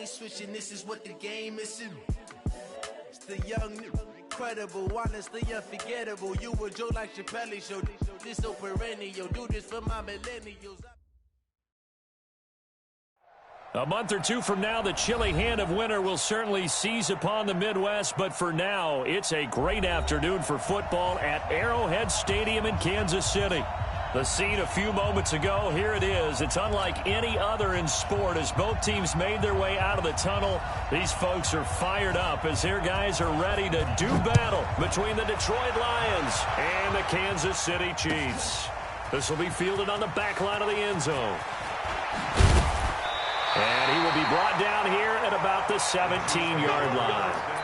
switching, this is what the game is. It's the young, incredible, honestly unforgettable. You were Joe like Chappelle show. This so perennial, do this for my millennials. A month or two from now, the chilly hand of winter will certainly seize upon the Midwest, but for now, it's a great afternoon for football at Arrowhead Stadium in Kansas City. The scene a few moments ago, here it is. It's unlike any other in sport as both teams made their way out of the tunnel. These folks are fired up as their guys are ready to do battle between the Detroit Lions and the Kansas City Chiefs. This will be fielded on the back line of the end zone. And he will be brought down here at about the 17-yard line.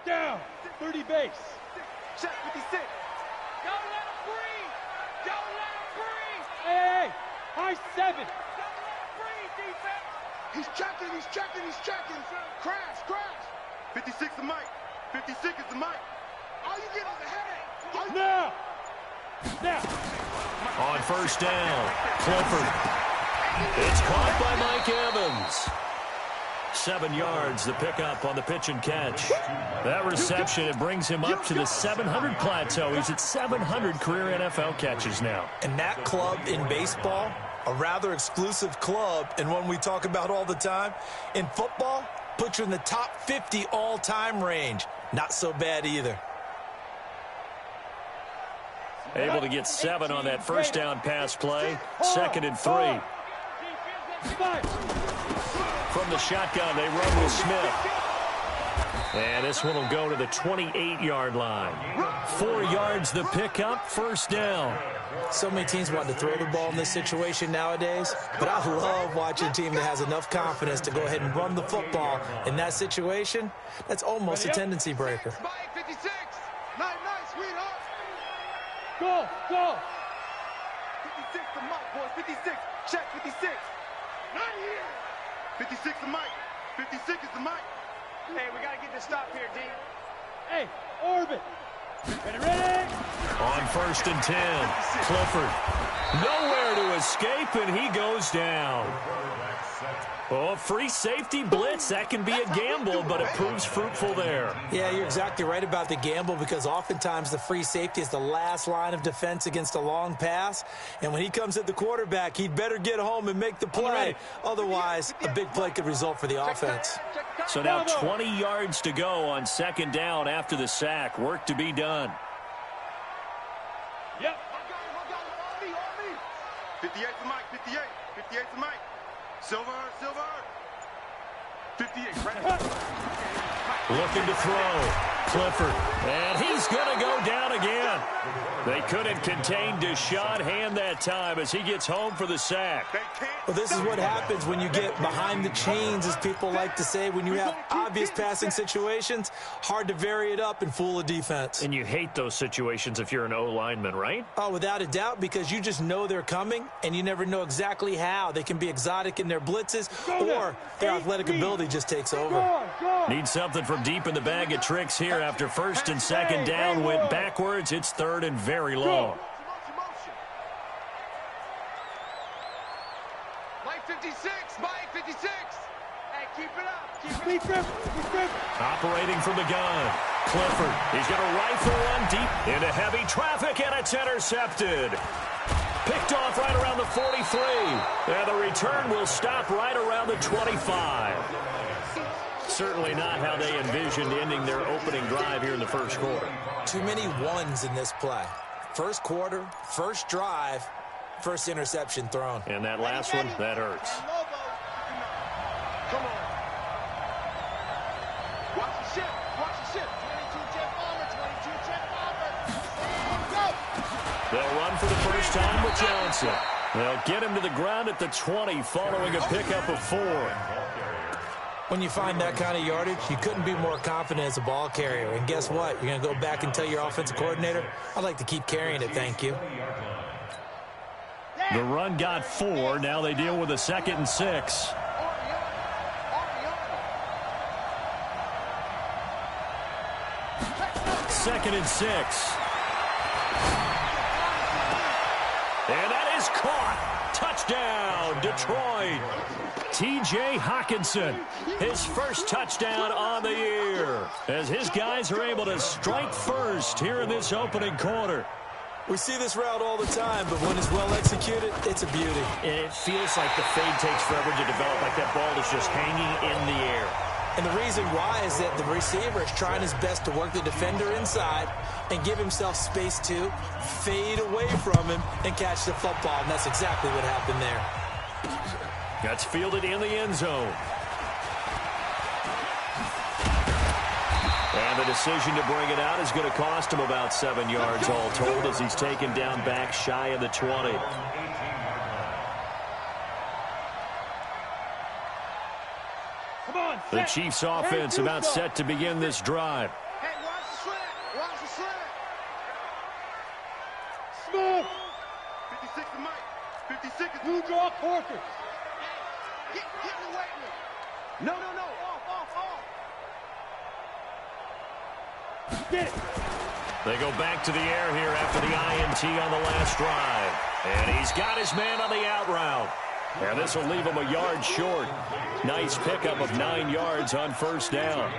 Down, 30 base. Check 56. Don't let him breathe. Don't let him breathe. Hey, high 7. Don't let him breathe, defense. He's checking. Crash. 56 is Mike. 56 is the Mike. All you get is a headache. Now. On first down, Clifford. It's caught by Mike Evans. 7 yards, the pickup on the pitch and catch. That reception, it brings him up to the 700 plateau. He's at 700 career NFL catches now. And that club in baseball, a rather exclusive club, and one we talk about all the time. In football, puts you in the top 50 all-time range. Not so bad either. Able to get 7 on that first down pass play. 2nd and 3. From the shotgun, they run with Smith. And this one will go to the 28-yard line. 4 yards the pickup, first down. So many teams want to throw the ball in this situation nowadays, but I love watching a team that has enough confidence to go ahead and run the football. In that situation, that's almost a tendency breaker. 56. Nice, sweetheart. Go. 56 to Mike, boys. 56. Check 56. Not here. 56 to Mike. 56 is the Mike. Hey, we got to get this stop here, D. Hey, orbit. Ready? On first and 10, Clifford. Nowhere to escape, and he goes down. Oh, free safety blitz, that can be a gamble, but it proves fruitful there. Yeah, you're exactly right about the gamble because oftentimes the free safety is the last line of defense against a long pass. And when he comes at the quarterback, he'd better get home and make the play. Otherwise, a big play could result for the offense. So now 20 yards to go on 2nd down after the sack. Work to be done. Yep. On me. 58 to Mike. 58 to Mike. Silver. 58, right. Looking to throw. Clifford. And he's going to go down again. They couldn't contain Deshaun Hand that time as he gets home for the sack. Well, this is what happens when you get behind the chains, as people like to say. When you have obvious passing situations, hard to vary it up and fool a defense. And you hate those situations if you're an O-lineman, right? Oh, without a doubt, because you just know they're coming, and you never know exactly how. They can be exotic in their blitzes, or their athletic ability just takes over. Need something from deep in the bag of tricks here after 1st and 2nd down went backwards. It's 3rd and very long. Mike 56. Hey, keep it up. Operating from the gun. Clifford. He's going to rifle one deep into heavy traffic, and it's intercepted. Picked off right around the 43. And the return will stop right around the 25. Certainly not how they envisioned ending their opening drive here in the first quarter. Too many ones in this play. First quarter, first drive, first interception thrown. And that last one, that hurts. Come on. Watch the ship. Watch the ship. 22 jet bomber. 22 jet bomber. Go. They'll run for the first time with Johnson. They'll get him to the ground at the 20 following a pickup of 4. When you find that kind of yardage, you couldn't be more confident as a ball carrier. And guess what? You're going to go back and tell your offensive coordinator, I'd like to keep carrying it, thank you. The run got 4. Now they deal with a 2nd and 6. Second and 6. And that is caught. Touchdown, Detroit. T.J. Hockenson, his first touchdown on the year, as his guys are able to strike first here in this opening quarter. We see this route all the time, but when it's well executed, it's a beauty. And it feels like the fade takes forever to develop, like that ball is just hanging in the air. And the reason why is that the receiver is trying his best to work the defender inside and give himself space to fade away from him and catch the football. And that's exactly what happened there. That's fielded in the end zone. And the decision to bring it out is going to cost him about 7 yards all told, as he's taken down back shy of the 20. The Chiefs offense about set to begin this drive. Hey, watch the slant. Watch the slant. Smooth. 56 to Mike. 56 is Blue draw quarters. Get in the way. No. Off. Get it. They go back to the air here after the INT on the last drive. And he's got his man on the out route. And this will leave him a yard short. Nice pickup of 9 yards on first down.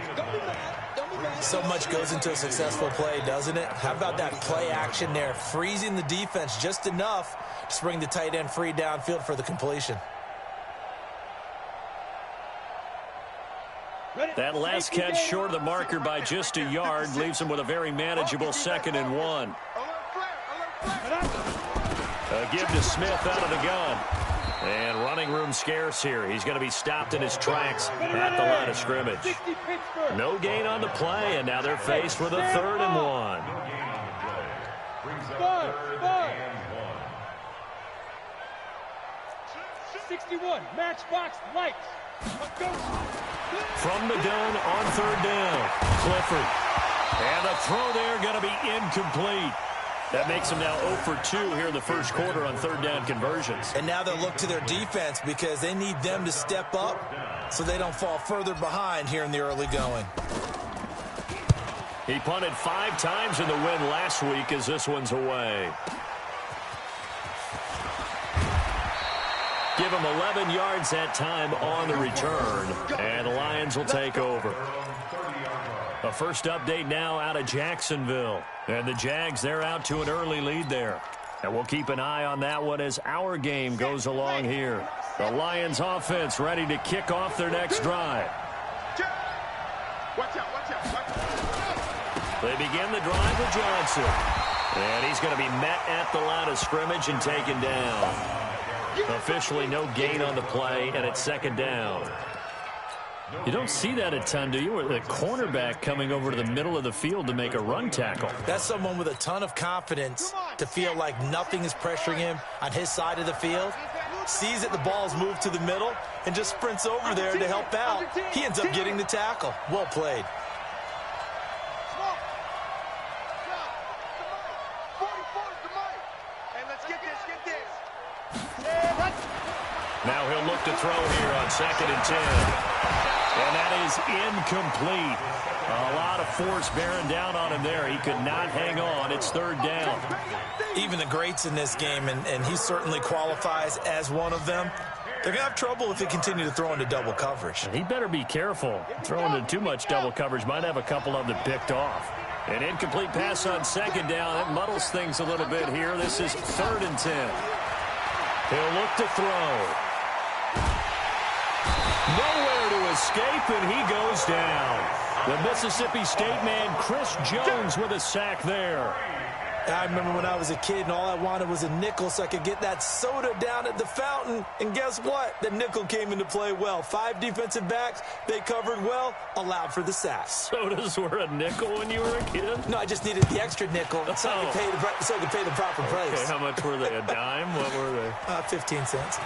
So much goes into a successful play, doesn't it? How about that play action there, freezing the defense just enough to bring the tight end free downfield for the completion. That last catch short of the marker by just a yard leaves him with a very manageable 2nd and 1. A give to Smith out of the gun. And running room scarce here. He's going to be stopped in his tracks at the line of scrimmage. No gain on the play, and now they're faced with a 3rd and 1. 61, matchbox lights. From the gun on 3rd down, Clifford. And the throw there going to be incomplete. That makes them now 0 for 2 here in the first quarter on 3rd down conversions. And now they'll look to their defense because they need them to step up so they don't fall further behind here in the early going. He punted 5 times in the win last week as this one's away. Give him 11 yards that time on the return, and the Lions will take over. A first update now out of Jacksonville. And the Jags, they're out to an early lead there. And we'll keep an eye on that one as our game goes along here. The Lions offense ready to kick off their next drive. Watch out. They begin the drive with Johnson. And he's going to be met at the line of scrimmage and taken down. Officially no gain on the play, and it's 2nd down. You don't see that a ton, do you? Or the cornerback coming over to the middle of the field to make a run tackle. That's someone with a ton of confidence to feel like nothing is pressuring him on his side of the field. Sees that the ball's moved to the middle and just sprints over there to help out. He ends up getting the tackle. Well played. Now he'll look to throw here on 2nd and 10. And that is incomplete. A lot of force bearing down on him there. He could not hang on. It's 3rd down. Even the greats in this game, and he certainly qualifies as one of them, they're going to have trouble if they continue to throw into double coverage. He better be careful. Throwing into too much double coverage might have a couple of them picked off. An incomplete pass on 2nd down. That muddles things a little bit here. This is 3rd and 10. He'll look to throw. Nowhere to escape, and he goes down. The Mississippi State man, Chris Jones, with a sack there. I remember when I was a kid and all I wanted was a nickel so I could get that soda down at the fountain. And guess what? The nickel came into play well. 5 defensive backs, they covered well, allowed for the sack. Sodas were a nickel when you were a kid? No, I just needed the extra nickel so I could pay the proper price. Okay, how much were they? A dime? What were they? 15 cents.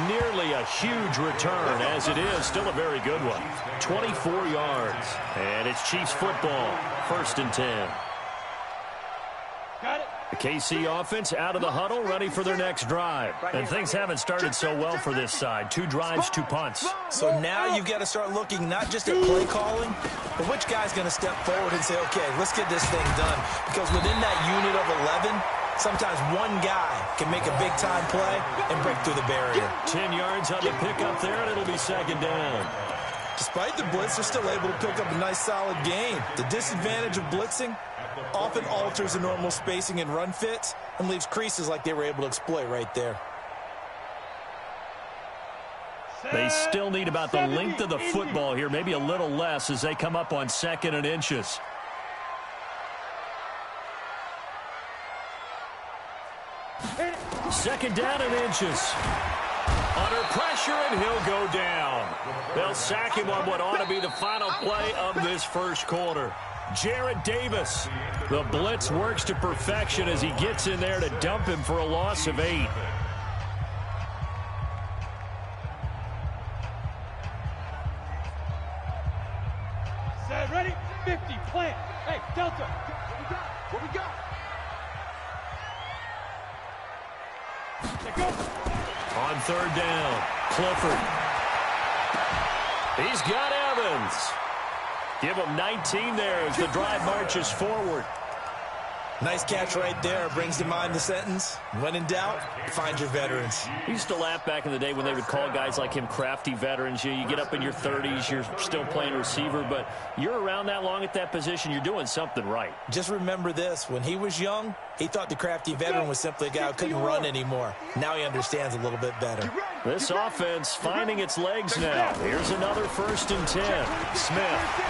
Nearly a huge return, as it is still a very good one. 24 yards, and it's Chiefs football, 1st and 10. Got it. The KC offense out of the huddle, ready for their next drive. And things haven't started so well for this side. 2 drives, 2 punts. So now you've got to start looking not just at play calling, but which guy's going to step forward and say, okay, let's get this thing done. Because within that unit of 11, sometimes one guy can make a big-time play and break through the barrier. 10 yards on the pickup there, and it'll be 2nd down. Despite the blitz, they're still able to pick up a nice, solid gain. The disadvantage of blitzing often alters the normal spacing and run fits and leaves creases like they were able to exploit right there. They still need about the length of the football here, maybe a little less as they come up on 2nd and inches. Second down and inches. Under pressure, and he'll go down. They'll sack him on what ought to be the final play of this first quarter. Jarrad Davis. The blitz works to perfection as he gets in there to dump him for a loss of 8. Set, ready, 50, plant. Hey, Delta. What we got? Let go. On 3rd down, Clifford. He's got Evans. Give him 19 there as the drive marches forward. Nice catch right there. Brings to mind the sentence, when in doubt, find your veterans. We used to laugh back in the day when they would call guys like him crafty veterans. You get up in your 30s, you're still playing receiver, but you're around that long at that position, you're doing something right. Just remember this. When he was young, he thought the crafty veteran was simply a guy who couldn't run anymore. Now he understands a little bit better. This offense finding its legs now. Here's another 1st and 10. Smith.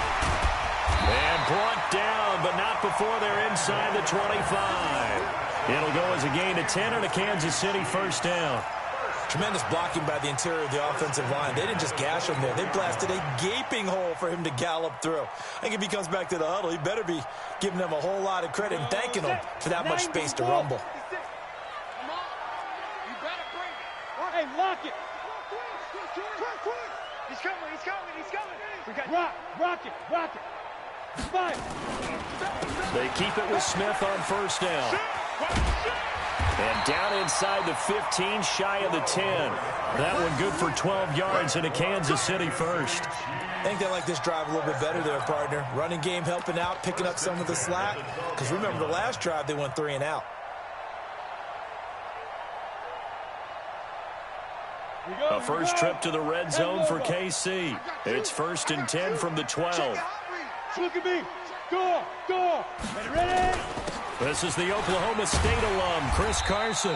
And brought down, but not before they're inside the 25. It'll go as a gain of 10 and a Kansas City 1st down. Tremendous blocking by the interior of the offensive line. They didn't just gash him there. They blasted a gaping hole for him to gallop through. I think if he comes back to the huddle, he better be giving them a whole lot of credit and thanking them for that much space to rumble. Hey, lock it. He's coming, he's coming, he's coming. We got Rock it. Fire. They keep it with Smith on 1st down. And down inside the 15, shy of the 10. That one good for 12 yards and a Kansas City 1st. I think they like this drive a little bit better there, partner. Running game helping out, picking up some of the slack. Because remember, the last drive, they went 3 and out. A first trip to the red zone for KC. It's 1st and 10 from the 12. Look at me. Go. Ready? This is the Oklahoma State alum, Chris Carson.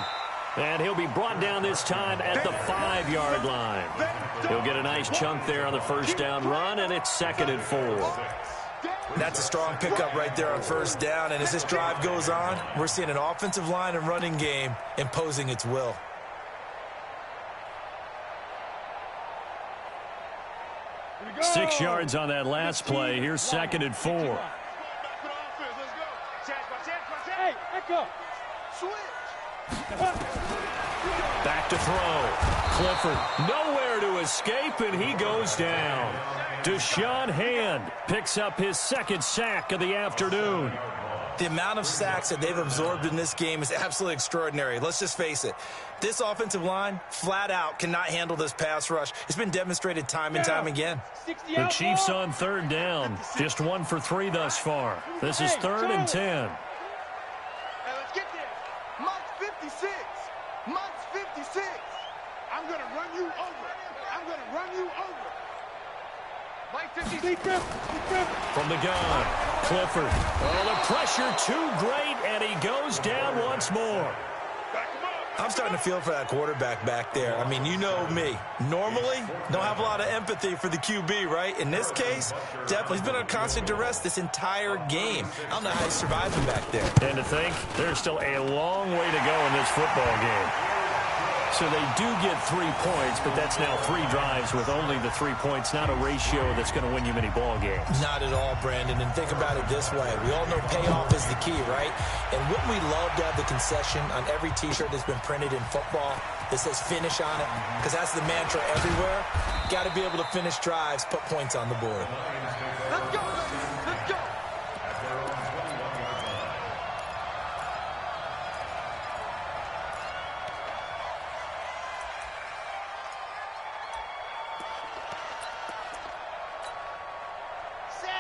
And he'll be brought down this time at the 5-yard line. He'll get a nice chunk there on the 1st down run, and it's 2nd and 4. That's a strong pickup right there on 1st down. And as this drive goes on, we're seeing an offensive line and running game imposing its will. Go. 6 yards on that last play. Here's 2nd and 4. Hey, echo. Back to throw. Clifford nowhere to escape, and he goes down. Deshaun Hand picks up his 2nd sack of the afternoon. The amount of sacks that they've absorbed in this game is absolutely extraordinary. Let's just face it. This offensive line, flat out, cannot handle this pass rush. It's been demonstrated time and time again. The Chiefs on 3rd down. Just 1 for 3 thus far. This is 3rd and 10. Hey, let's get this. Mike's 56. Mike's 56. I'm going to run you over. I'm going to run you over. Mike 56. From the gun, Clifford. Oh, the pressure too great, and he goes down once more. I'm starting to feel for that quarterback back there. I mean, you know me. Normally, don't have a lot of empathy for the QB, right? In this case, definitely he's been on constant duress this entire game. I don't know how he's surviving back there. And to think, there's still a long way to go in this football game. So they do get 3 points, but that's now 3 drives with only the 3 points, not a ratio that's going to win you many ball games. Not at all, Brandon. And think about it this way. We all know payoff is the key, right? And wouldn't we love to have the concession on every T-shirt that's been printed in football that says finish on it? Because that's the mantra everywhere. Got to be able to finish drives, put points on the board. Let's go. Let's go.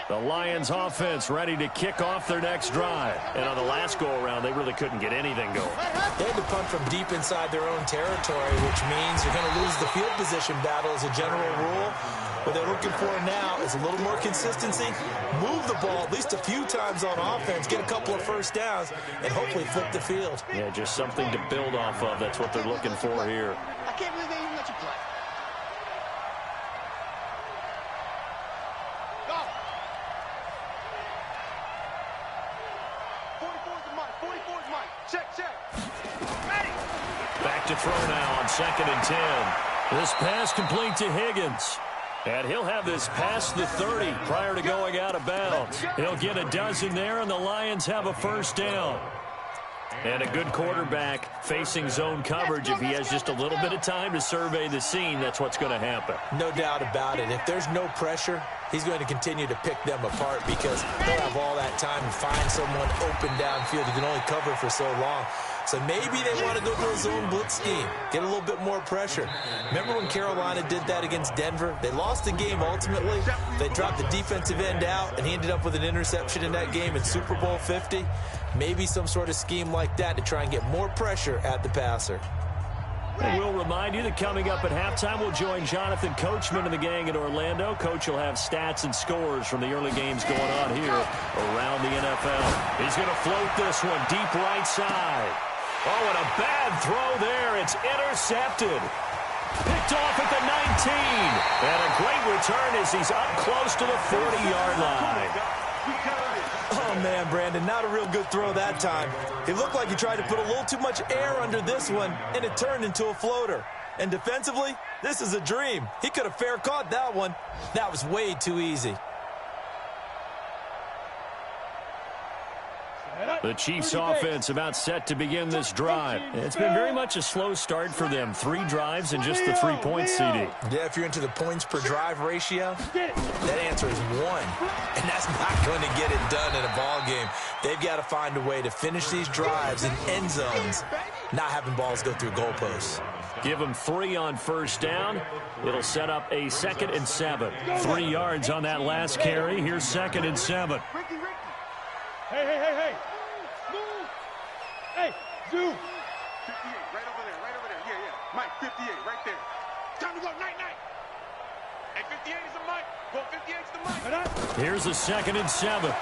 The Lions offense ready to kick off their next drive. And on the last go-around, they really couldn't get anything going. They had to punt from deep inside their own territory, which means you're going to lose the field position battle as a general rule. What they're looking for now is a little more consistency, move the ball at least a few times on offense, get a couple of first downs, and hopefully flip the field. Yeah, just something to build off of. That's what they're looking for here. I can't believe they even let you play. Go. 44 is Mike. 44 is Mike. Check. Ready. Back to throw now on 2nd and 10. This pass complete to Higgins. And he'll have this past the 30 prior to going out of bounds. He'll get a dozen there, and the Lions have a first down. And a good quarterback facing zone coverage. If he has just a little bit of time to survey the scene, that's what's going to happen. No doubt about it. If there's no pressure, he's going to continue to pick them apart because they'll have all that time to find someone open downfield who can only cover for so long. So maybe they want to go to a zone blitz scheme, get a little bit more pressure. Remember when Carolina did that against Denver? They lost the game ultimately. They dropped the defensive end out, and he ended up with an interception in that game in Super Bowl 50. Maybe some sort of scheme like that to try and get more pressure at the passer. And we'll remind you that coming up at halftime, we'll join Jonathan Coachman and the gang in Orlando. Coach will have stats and scores from the early games going on here around the NFL. He's going to float this one deep right side. Oh, and a bad throw there. It's intercepted. Picked off at the 19. And a great return as he's up close to the 40-yard line. Oh, man, Brandon, not a real good throw that time. It looked like he tried to put a little too much air under this one, and it turned into a floater. And defensively, this is a dream. He could have fair caught that one. That was way too easy. The Chiefs offense about set to begin this drive. It's been very much a slow start for them. 3 drives and just the 3 points, CD. Yeah, if you're into the points per drive ratio, that answer is 1. And that's not going to get it done in a ball game. They've got to find a way to finish these drives in end zones, not having balls go through goalposts. Give them 3 on first down. It'll set up a 2nd and 7. 3 yards on that last carry. Here's 2nd and 7. Hey. Move. Hey, zoom. 58, right over there. Yeah. Mike, 58, right there. Time to go, night. Hey, 58 is the Mike. Go, 58 is the Mike. Here's a 2nd and 7.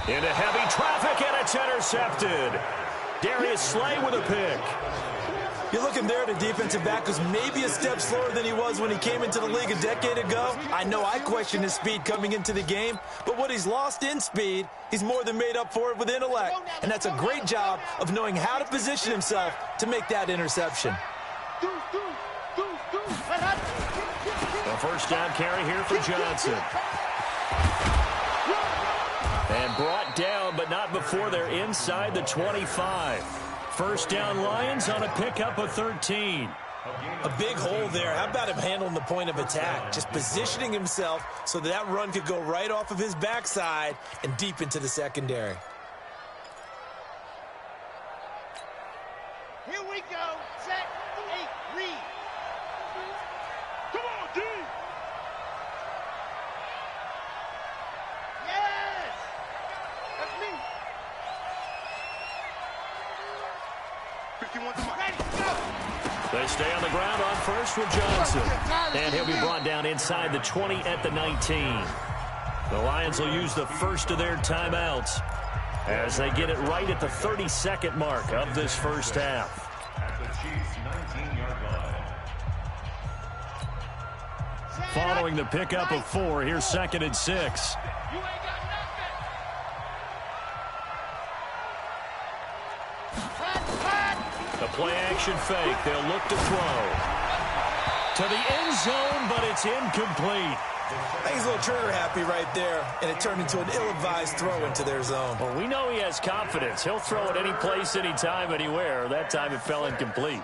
Into heavy traffic, and it's intercepted. Darius Slay with a pick. You're looking there at a defensive back who's maybe a step slower than he was when he came into the league a decade ago. I know I questioned his speed coming into the game, but what he's lost in speed, he's more than made up for it with intellect. And that's a great job of knowing how to position himself to make that interception. A first down carry here for Johnson. And brought down, but not before they're inside the 25. First down Lions on a pickup of 13. A big hole there. How about him handling the point of attack? Just positioning himself so that run could go right off of his backside and deep into the secondary. Here we go. Set, 8, read. Come on, D. Yes. That's me. 51 to Mike. Ready, go. They stay on the ground on first with Johnson. And he'll be brought down inside the 20 at the 19. The Lions will use the first of their timeouts. as they get it right at the 30-second mark of this first half. At the Chiefs' 19-yard line. Following the pickup of 4, here's 2nd and 6. You ain't got nothing. The play-action fake. They'll look to throw. To the end zone, but it's incomplete. I think he's a little trigger happy right there, and it turned into an ill-advised throw into their zone. Well, we know he has confidence. He'll throw it any place, anytime, anywhere. That time it fell incomplete.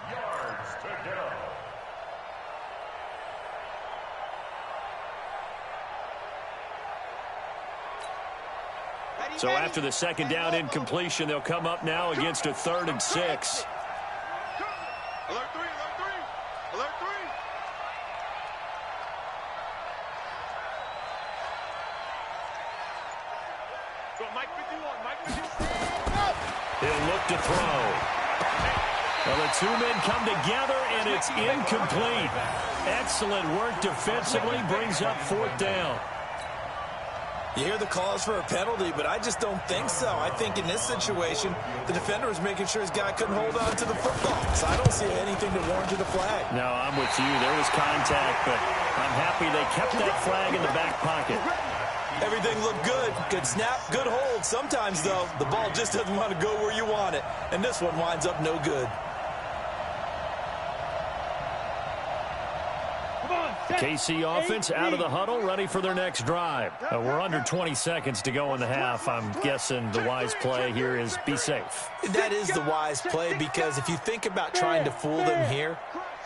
So after the second down incompletion, they'll come up now against a 3rd and 6. Alert 3, alert 3, alert 3. Go, Mike 51, Mike 51. He'll look to throw. Well, the two men come together, and it's incomplete. Excellent work defensively, brings up 4th down. You hear the calls for a penalty, but I just don't think so. I think in this situation, the defender was making sure his guy couldn't hold on to the football. So I don't see anything to warrant a flag. No, I'm with you. There was contact, but I'm happy they kept that flag in the back pocket. Everything looked good. Good snap, good hold. Sometimes, though, the ball just doesn't want to go where you want it. And this one winds up no good. KC offense out of the huddle, ready for their next drive. We're under 20 seconds to go in the half. I'm guessing the wise play here is be safe. That is the wise play, because if you think about trying to fool them here,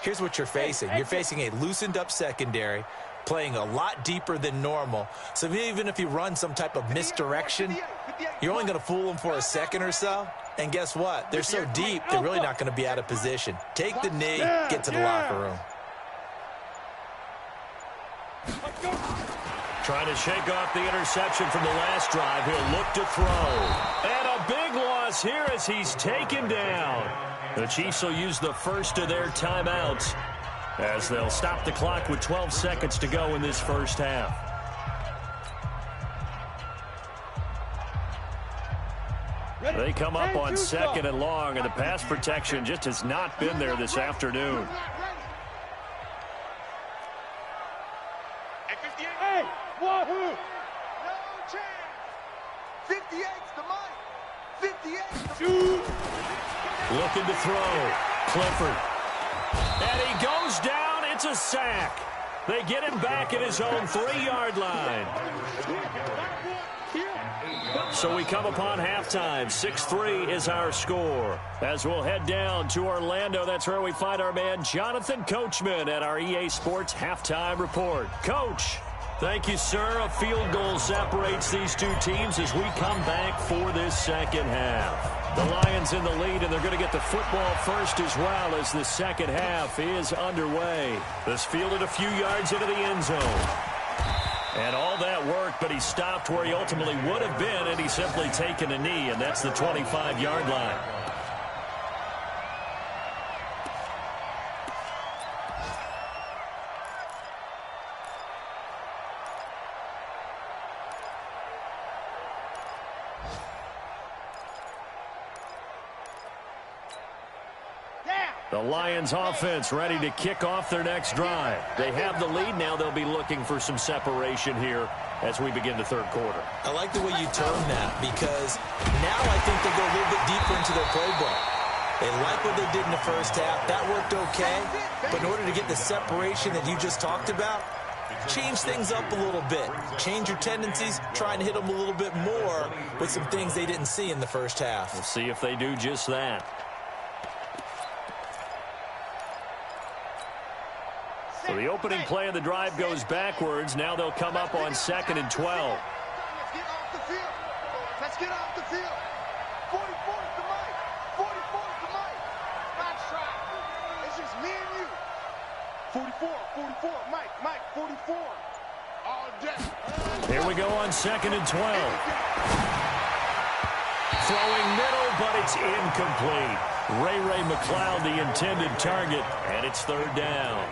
here's what you're facing. You're facing a loosened up secondary, playing a lot deeper than normal. So even if you run some type of misdirection, you're only going to fool them for a second or so. And guess what? They're so deep, they're really not going to be out of position. Take the knee, get to the locker room. Trying to shake off the interception from the last drive. He'll look to throw. And a big loss here as he's taken down. The Chiefs will use the first of their timeouts as they'll stop the clock with 12 seconds to go in this first half. They come up on 2nd and long, and the pass protection just has not been there this afternoon. Hey, Wahoo! No chance. 58's the mic. 58's the Shoot! Looking to throw. Clifford. And he goes down. It's a sack. They get him back at his own 3-yard line. So we come upon halftime. 6-3 is our score. As we'll head down to Orlando, that's where we find our man Jonathan Coachman at our EA Sports Halftime Report. Coach, thank you, sir. A field goal separates these two teams as we come back for this second half. The Lions in the lead, and they're going to get the football first as well as the second half is underway. This fielded a few yards into the end zone. And all that work, but he stopped where he ultimately would have been, and he's simply taken a knee, and that's the 25-yard line. The Lions offense ready to kick off their next drive. They have the lead now. They'll be looking for some separation here as we begin the third quarter. I like the way you term that, because now I think they go a little bit deeper into their playbook. They like what they did in the first half. That worked okay. But in order to get the separation that you just talked about, change things up a little bit. Change your tendencies. Try and hit them a little bit more with some things they didn't see in the first half. We'll see if they do just that. So the opening play of the drive goes backwards. Now they'll come up on 2nd and 12. Let's get off the field. Let's get off the field. 44's the mic. 44's the mic. Nice try. It's just me and you. 44. Mike, 44. All day. Here we go on 2nd and 12. Throwing middle, but it's incomplete. Ray McCloud, the intended target, and it's 3rd down.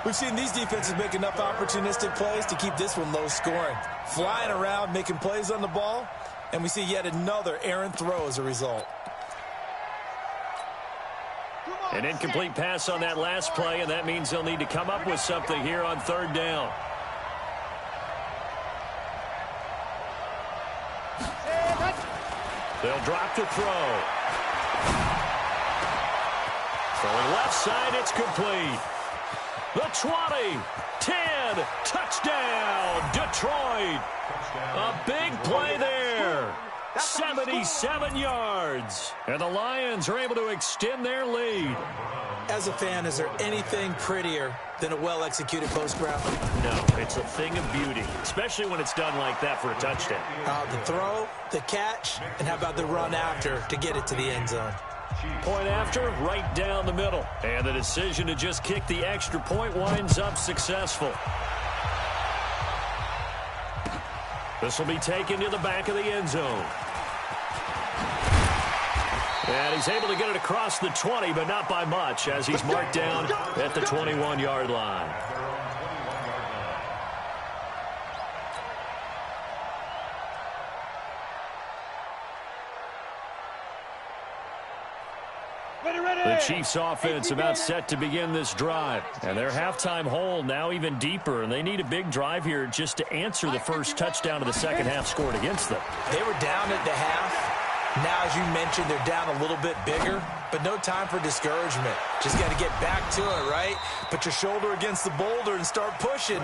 We've seen these defenses make enough opportunistic plays to keep this one low scoring. Flying around, making plays on the ball, And we see yet another errant throw as a result. An incomplete pass on that last play, and that means they'll need to come up with something here on third down. They'll drop to throw. Throwing left side, it's complete. The 20, 10, touchdown, Detroit. A big play there. 77 yards. And the Lions are able to extend their lead. As a fan, is there anything prettier than a well-executed post route? No, it's a thing of beauty, especially when it's done like that for a touchdown. The throw, the catch, and how about the run after to get it to the end zone? Point after, right down the middle. And the decision to just kick the extra point winds up successful. This will be taken to the back of the end zone. And he's able to get it across the 20, but not by much, as he's marked down at the 21-yard line. The Chiefs offense about set to begin this drive. And their halftime hole now even deeper. And they need a big drive here just to answer the first touchdown of the second half scored against them. They were down at the half. Now, as you mentioned, they're down a little bit bigger, but no time for discouragement. Just got to get back to it, right? Put your shoulder against the boulder and start pushing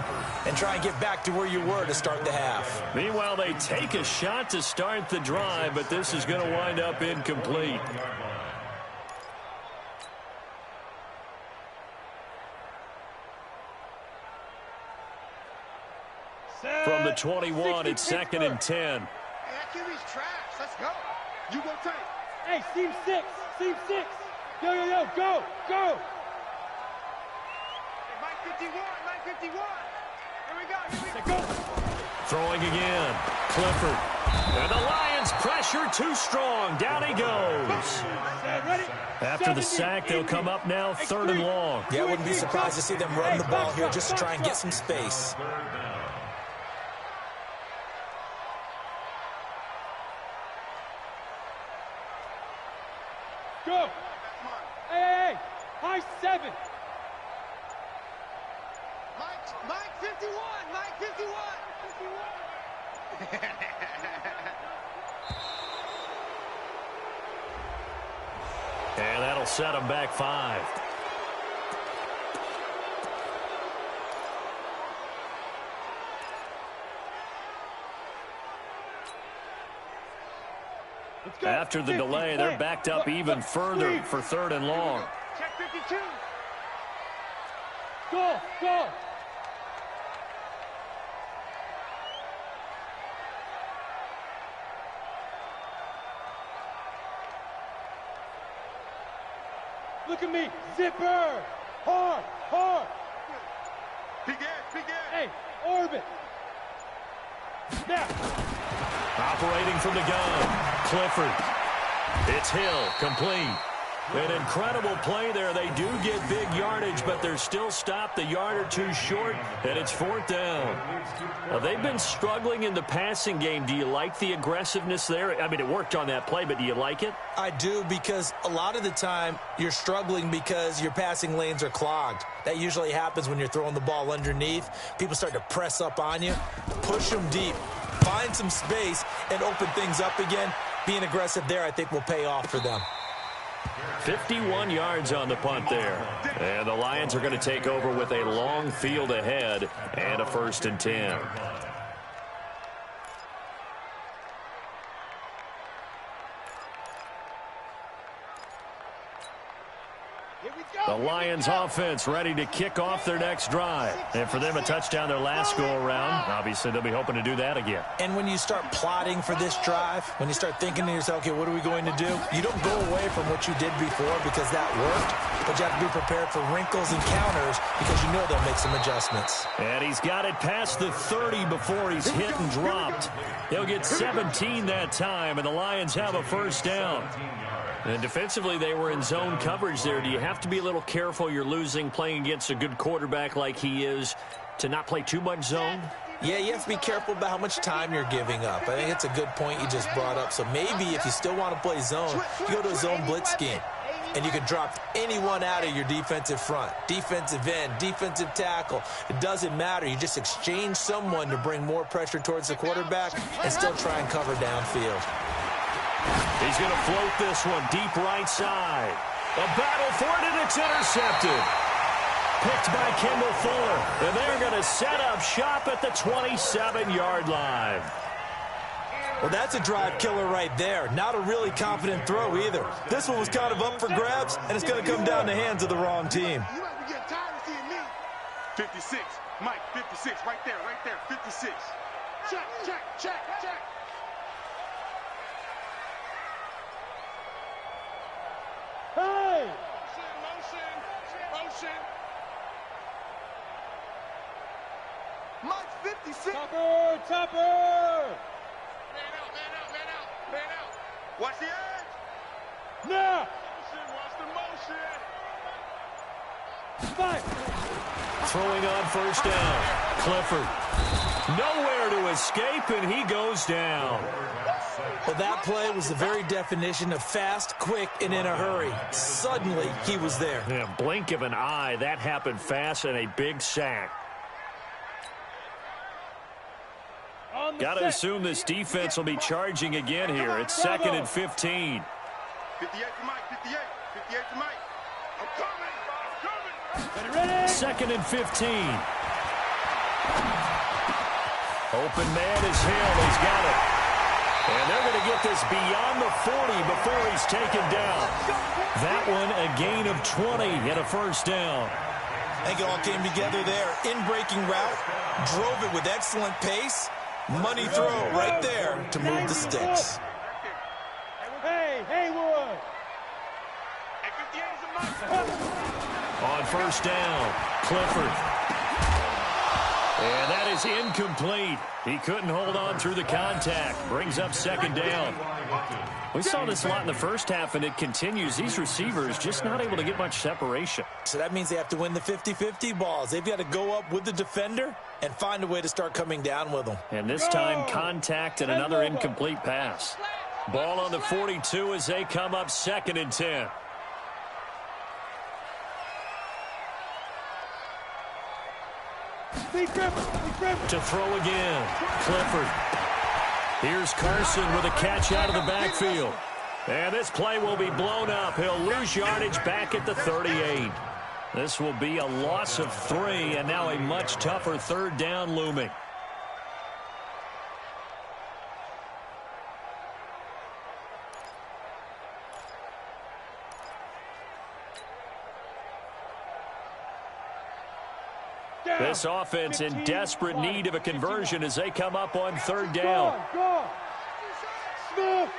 and try and get back to where you were to start the half. Meanwhile, they take a shot to start the drive, but this is going to wind up incomplete. From the 21, it's 2nd and 10. Hey, that QB's trash. Let's go. You go take. Hey, seam 6. Seam 6. Yo, yo, yo, go, go. Hey, Mike 51, Mike 51. Here we go, Go. Throwing again. Clifford. And the Lions pressure too strong. Down he goes. Ready? After the sack, they'll come up now 3rd and long. Yeah, I wouldn't be surprised to see them run the ball here just to try and get some space. Go. Hey, hey, hey. High 7. Mike 51, Mike 51. And that'll set them back 5. After the delay, they're backed up even further for 3rd and long. Check 52. Go, go. Look at me. Zipper. Hard, hard. Big ass. Hey, orbit. Now. Operating from the gun. Clifford. It's Hill. Complete. An incredible play there. They do get big yardage, but they're still stopped a yard or two short, and it's 4th down. Now, they've been struggling in the passing game. Do you like the aggressiveness there? I mean, it worked on that play, but do you like it? I do, because a lot of the time you're struggling because your passing lanes are clogged. That usually happens when you're throwing the ball underneath. People start to press up on you, push them deep, find some space, and open things up again. Being aggressive there, I think, will pay off for them. 51 yards on the punt there. And the Lions are going to take over with a long field ahead and a 1st and 10. The Lions offense ready to kick off their next drive. And for them, a touchdown their last go-around. Obviously, they'll be hoping to do that again. And when you start plotting for this drive, when you start thinking to yourself, okay, what are we going to do? You don't go away from what you did before because that worked, but you have to be prepared for wrinkles and counters because you know they'll make some adjustments. And he's got it past the 30 before he's hit and dropped. They'll get 17 that time, and the Lions have a 1st down. And defensively, they were in zone coverage there. Do you have to be a little careful? You're losing playing against a good quarterback like he is to not play too much zone? Yeah, you have to be careful about how much time you're giving up. I think it's a good point you just brought up. So maybe if you still want to play zone, you go to a zone blitz scheme. And you can drop anyone out of your defensive front. Defensive end, defensive tackle. It doesn't matter. You just exchange someone to bring more pressure towards the quarterback and still try and cover downfield. He's going to float this one deep right side. A battle for it, and it's intercepted. Picked by Kendall Fuller. And they're going to set up shop at the 27-yard line. Well, that's a drive killer right there. Not a really confident throw either. This one was kind of up for grabs, and it's going to come down the hands of the wrong team. You might be getting tired of seeing me. 56. Mike, 56. Right there, 56. Check. Hey! Motion. Mike, 56. Topper! Man out. Watch the edge. Now! Watch the motion. Fight! Throwing on first down. Clifford. Nowhere to escape, and he goes down. Well, that play was the very definition of fast, quick, and in a hurry. Suddenly, he was there. Yeah, blink of an eye, that happened fast, and a big sack. Got to assume this defense will be charging again here. It's 2nd and 15. 58 to Mike, 58 to Mike. I'm coming. Ready? 2nd and 15. Open man is Hill. He's got it. And they're going to get this beyond the 40 before he's taken down. That one a gain of 20 and a first down. I think it all came together there. In-breaking route, drove it with excellent pace. Money throw right there to move the sticks. Hey, Haywood! On first down, Clifford. And that is incomplete. He couldn't hold on through the contact. Brings up 2nd down. We saw this a lot in the first half, and it continues. These receivers just not able to get much separation. So that means they have to win the 50-50 balls. They've got to go up with the defender and find a way to start coming down with them. And this time, contact and another incomplete pass. Ball on the 42 as they come up 2nd and 10. To throw again, Clifford. Here's Carson with a catch out of the backfield. And this play will be blown up. He'll lose yardage back at the 38. This will be a loss of 3, and now a much tougher 3rd down looming. This offense in desperate need of a conversion as they come up on 3rd down. Smith!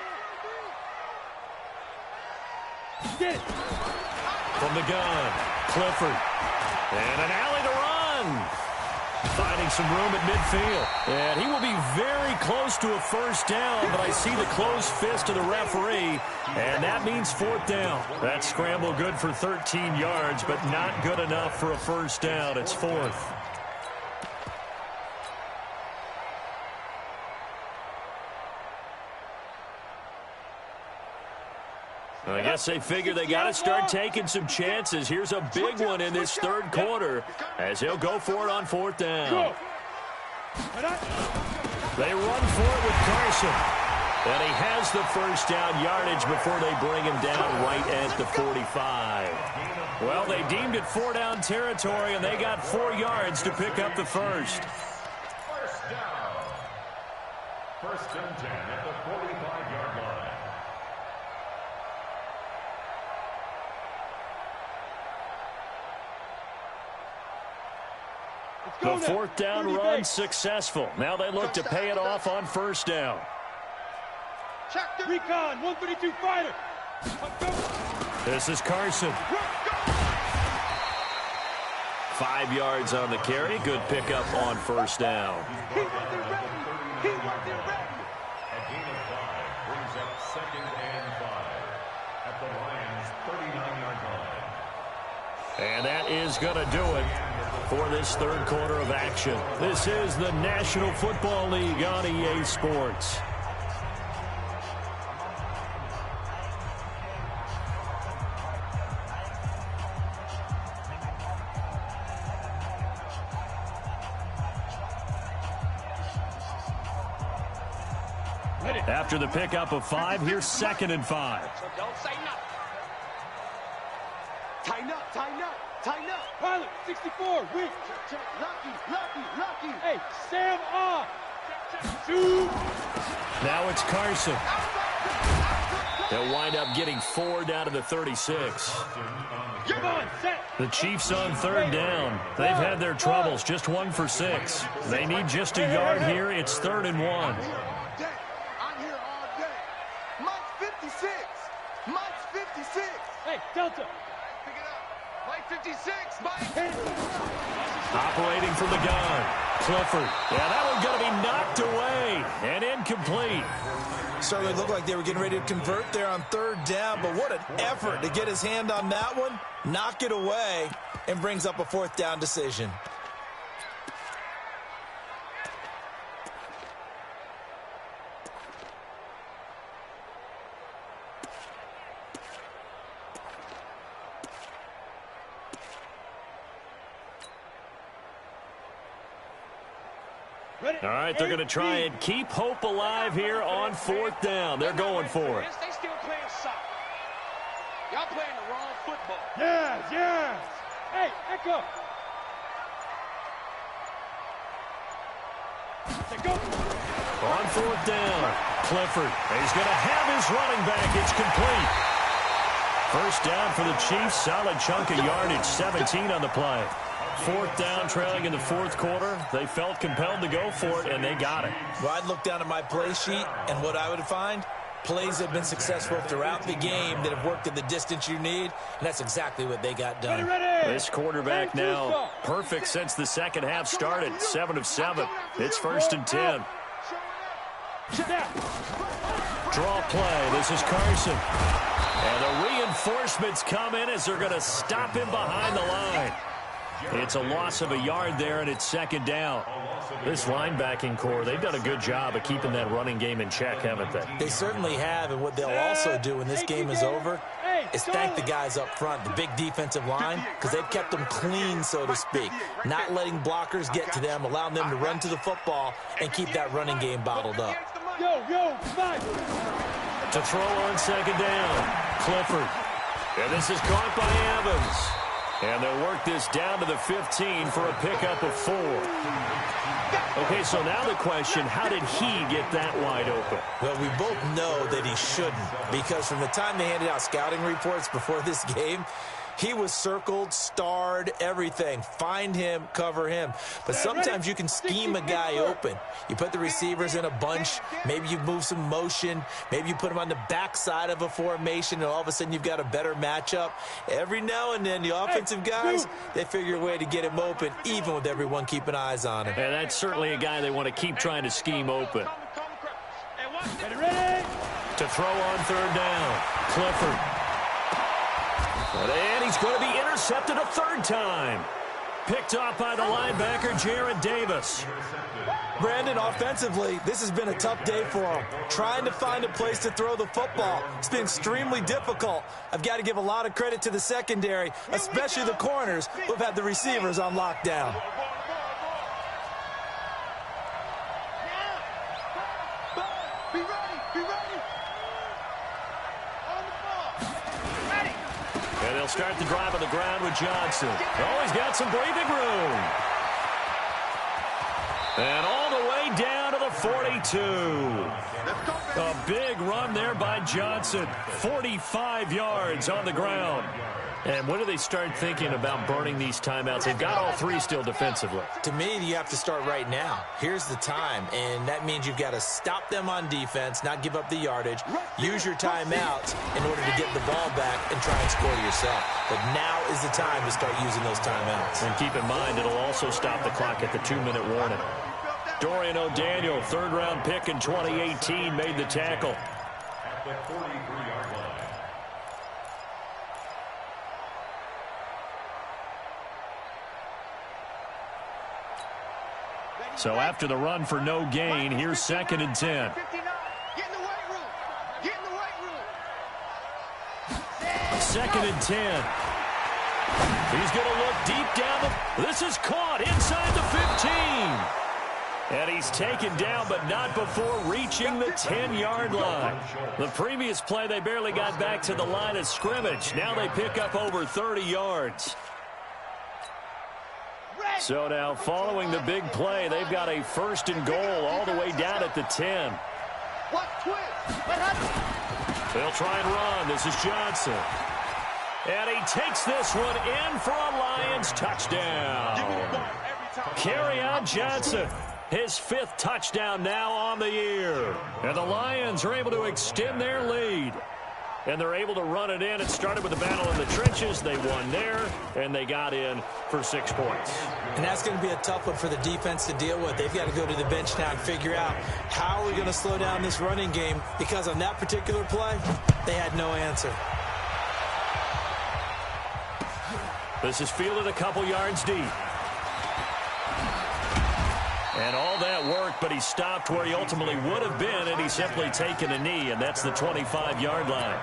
Get it! From the gun, Clifford. And an alley to run. Finding some room at midfield. And he will be very close to a first down, but I see the closed fist of the referee, and that means 4th down. That scramble good for 13 yards, but not good enough for a first down. It's 4th. I guess they figure they got to start taking some chances. Here's a big one in this 3rd quarter as he'll go for it on 4th down. They run for it with Carson. And he has the first down yardage before they bring him down right at the 45. Well, they deemed it 4-down territory, and they got 4 yards to pick up the first. First down. 1st and 10 at the 45-yard line. The 4th down run successful. Now they look to pay it off on 1st down. Recon, 132 fighter. This is Carson. 5 yards on the carry. Good pickup on 1st down. He wasn't ready. He wasn't ready. A gain of 5 brings up 2nd and 5 at the Lions' 39-yard line. And that is going to do it for this third quarter of action. This is the National Football League on EA Sports. After the pickup of 5, here's 2nd and 5. So don't say nothing. Tighten up, tighten up, tighten up. Pilot, 64, weak. Lucky. Hey, Sam off. Shoot. Now it's Carson. They'll wind up getting 4 down to the 36. Come on, set. The Chiefs on 3rd down. They've had their troubles, just 1 for 6. They need just a yard here. It's 3rd and 1. I'm here all day. Mike's 56. Mike's 56. Hey, Delta. Pick it up. Mike 56. Mike. Operating from the gun. Clifford. Yeah, that one's going to be knocked away and incomplete. Certainly looked like they were getting ready to convert there on 3rd down, but what an effort to get his hand on that one, knock it away, and brings up a 4th down decision. All right, they're going to try and keep hope alive here on 4th down. They're going for it. They still playing soccer. Y'all playing the wrong football. Yes. Hey, Echo. Let's go. On 4th down, Clifford. He's going to have his running back. It's complete. 1st down for the Chiefs. Solid chunk of yardage, 17 on the play. 4th down, trailing in the 4th quarter. They felt compelled to go for it, and they got it. Well, I'd look down at my play sheet, and what I would find, plays have been successful throughout the game that have worked at the distance you need, and that's exactly what they got done. This quarterback now perfect since the second half started. 7 of 7. It's 1st and 10. Draw play. This is Carson. And the reinforcements come in as they're going to stop him behind the line. It's a loss of a yard there, and it's 2nd down. This linebacking core, they've done a good job of keeping that running game in check, haven't they? They certainly have, and what they'll also do when this game is over is thank the guys up front, the big defensive line, because they've kept them clean, so to speak, not letting blockers get to them, allowing them to run to the football and keep that running game bottled up. Yo, fight. To throw on 2nd down, Clifford. And this is caught by Evans. And they'll work this down to the 15 for a pickup of 4. Okay, so now the question, how did he get that wide open? Well, we both know that he shouldn't, because from the time they handed out scouting reports before this game, he was circled, starred, everything. Find him, cover him. But sometimes you can scheme a guy open. You put the receivers in a bunch. Maybe you move some motion. Maybe you put him on the backside of a formation, and all of a sudden you've got a better matchup. Every now and then, the offensive guys, they figure a way to get him open, even with everyone keeping eyes on him. And that's certainly a guy they want to keep trying to scheme open. Ready? To throw on 3rd down, Clifford. And he's going to be intercepted a 3rd time. Picked off by the linebacker, Jared Davis. Brandon, offensively, this has been a tough day for him. Trying to find a place to throw the football. It's been extremely difficult. I've got to give a lot of credit to the secondary, especially the corners who have had the receivers on lockdown. Be ready. On the ball. Ready. And they'll start the drive on the ground with Johnson. Oh, he's got some breathing room. And all the way down to the 42. A big run there by Johnson. 45 yards on the ground. And when do they start thinking about burning these timeouts? They've got all 3 still defensively. To me, you have to start right now. Here's the time, and that means you've got to stop them on defense, not give up the yardage, use your timeouts in order to get the ball back and try and score yourself. But now is the time to start using those timeouts. And keep in mind, it'll also stop the clock at the 2-minute warning. Dorian O'Daniel, 3rd-round pick in 2018, made the tackle. At the 43-yard line. So after the run for no gain, here's 2nd and 10. Get in the weight room. Get in the weight room. 2nd and 10. He's going to look deep down. This is caught inside the 15. And he's taken down, but not before reaching the 10-yard line. The previous play, they barely got back to the line of scrimmage. Now they pick up over 30 yards. So now, following the big play, they've got a 1st and goal all the way down at the 10. They'll try and run. This is Johnson. And he takes this one in for a Lions touchdown. Kerryon Johnson, his 5th touchdown now on the year. And the Lions are able to extend their lead. And they're able to run it in. It started with a battle in the trenches. They won there, and they got in for 6 points. And that's going to be a tough one for the defense to deal with. They've got to go to the bench now and figure out how are we going to slow down this running game, because on that particular play, they had no answer. This is fielded a couple yards deep. And all that worked, but he stopped where he ultimately would have been, and he's simply taken a knee, and that's the 25-yard line.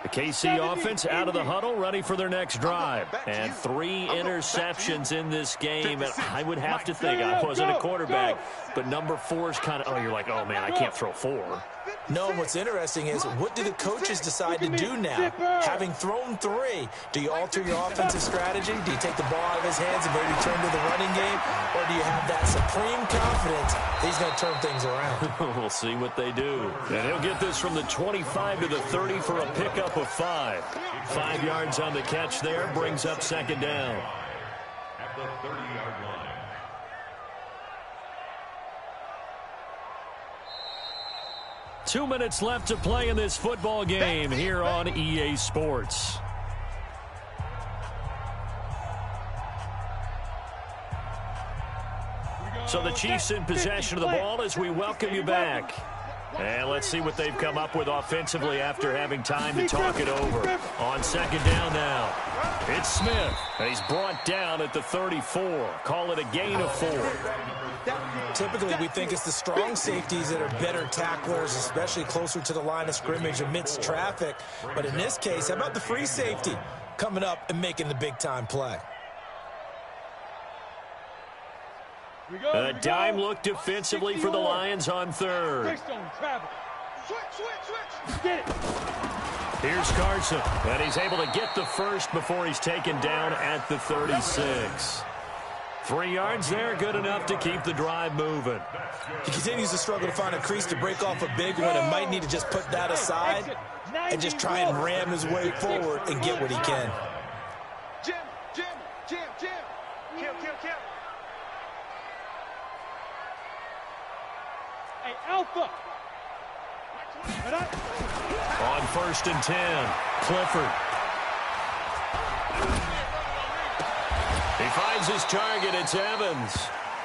The KC offense out of the huddle, ready for their next drive. And 3 interceptions in this game. And I would have to think, I wasn't a quarterback, but number 4 is kind of, you're like, oh, man, I can't throw 4. No, what's interesting is, what do the coaches decide to do now? Having thrown 3, do you alter your offensive strategy? Do you take the ball out of his hands and maybe turn to the running game? Or do you have that supreme confidence that he's going to turn things around? We'll see what they do. And he'll get this from the 25 to the 30 for a pickup of 5. 5 yards on the catch there, brings up 2nd down. At the 30-yard line. 2 minutes left to play in this football game here on EA Sports. So the Chiefs in possession of the ball as we welcome you back. And let's see what they've come up with offensively after having time to talk it over. On 2nd down now, it's Smith. And he's brought down at the 34. Call it a gain of 4. Typically, we think it's the strong safeties that are better tacklers, especially closer to the line of scrimmage amidst traffic. But in this case, how about the free safety coming up and making the big-time play? A dime look defensively for the Lions on 3rd. Here's Carson, and he's able to get the 1st before he's taken down at the 36. 3 yards there, good enough to keep the drive moving. He continues to struggle to find a crease to break off a big one, and might need to just put that aside and just try and ram his way forward and get what he can. Jim. Kill. Hey, Alpha. On 1st and 10, Clifford. He finds his target, it's Evans.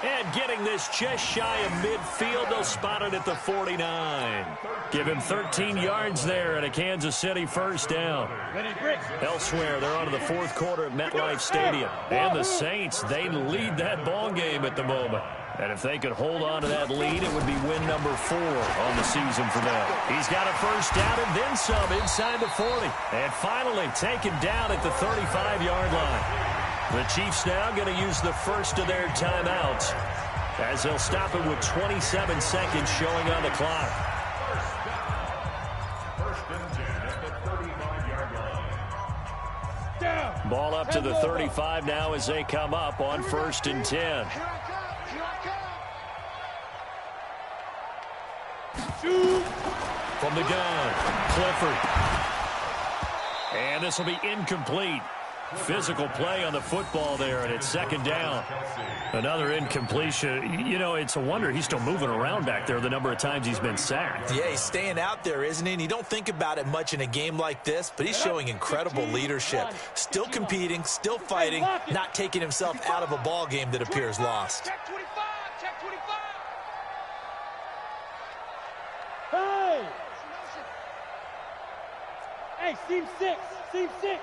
And getting this just shy of midfield, they'll spot it at the 49. Give him 13 yards there and a Kansas City 1st down. Elsewhere, they're on to the 4th quarter at MetLife Stadium. And the Saints, they lead that ball game at the moment. And if they could hold on to that lead, it would be win number 4 on the season for them. He's got a 1st down and then some inside the 40. And finally taken down at the 35-yard line. The Chiefs now going to use the 1st of their timeouts as they'll stop it with 27 seconds showing on the clock. 1st and 10 at the 35-yard line. Ball up to the 35 now as they come up on 1st and 10. From the gun, Clifford. And this will be incomplete. Physical play on the football there, and it's 2nd down. Another incompletion. You know, it's a wonder he's still moving around back there the number of times he's been sacked. Yeah, he's staying out there, isn't he? And you don't think about it much in a game like this, but he's showing incredible leadership. Still competing, still fighting, not taking himself out of a ball game that appears lost. Check 25. Hey, seam 6. Seam 6. Hey,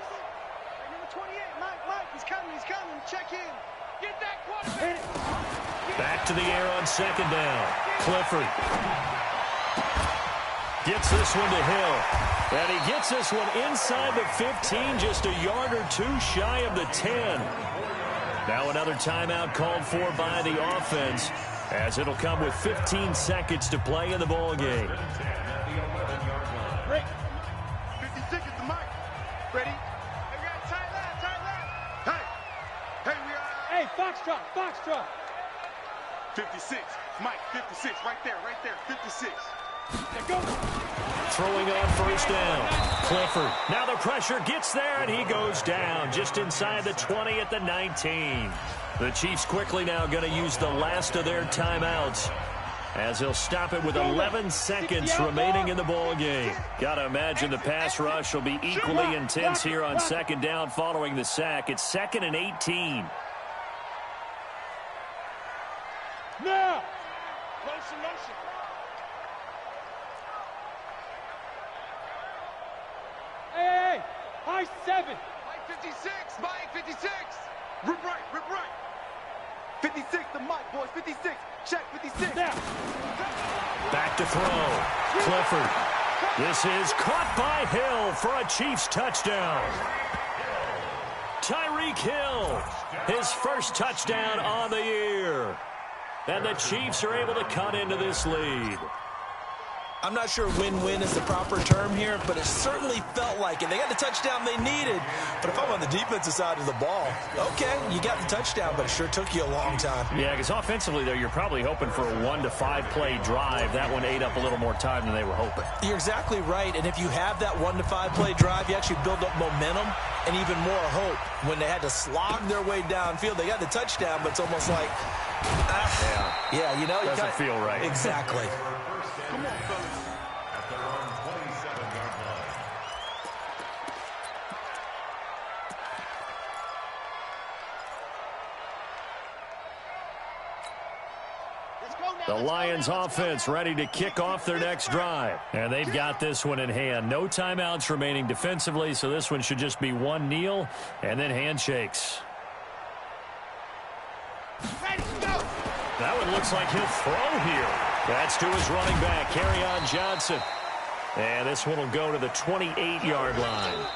number 28, Mike, he's coming. Check in. Get that quarterback. Back to the air on second down. Clifford gets this one to Hill. And he gets this one inside the 15, just a yard or two shy of the 10. Now another timeout called for by the offense, as it'll come with 15 seconds to play in the ball game. 50 seconds to Mike. Ready? Hey, we got tight left. Hey, we are. Hey, Foxtrot. 56. Mike, 56. Right there. 56. Go. Throwing on first down. Clifford. Now the pressure gets there, and he goes down just inside the 20 at the 19. The Chiefs quickly now going to use the last of their timeouts, as they'll stop it with 11 seconds remaining in the ball game. Got to imagine the pass rush will be equally intense here on second down following the sack. It's 2nd and 18. Now. Motion. Hey. High 7. Mike 56. Mike 56. Rip right. 56 to Mike, boys. 56. Check 56. Now. Back to throw. Clifford. This is caught by Hill for a Chiefs touchdown. Tyreek Hill, his first touchdown on the year. And the Chiefs are able to cut into this lead. I'm not sure win-win is the proper term here, but it certainly felt like it. They got the touchdown they needed, but if I'm on the defensive side of the ball, okay, you got the touchdown, but it sure took you a long time. Yeah, because offensively, though, you're probably hoping for a 1 to 5 play drive. That one ate up a little more time than they were hoping. You're exactly right, and if you have that 1 to 5 play drive, you actually build up momentum and even more hope. When they had to slog their way downfield, they got the touchdown, but it's almost like, yeah, you know, you doesn't feel right. Exactly. Come on, fellas. At their own 27-yard line. The Lions offense ready to kick off their next drive. And they've got this one in hand. No timeouts remaining defensively, so this one should just be one kneel and then handshakes. Ready, go. That one looks like he'll throw here. That's to his running back, Kerryon Johnson. And this one will go to the 28-yard line.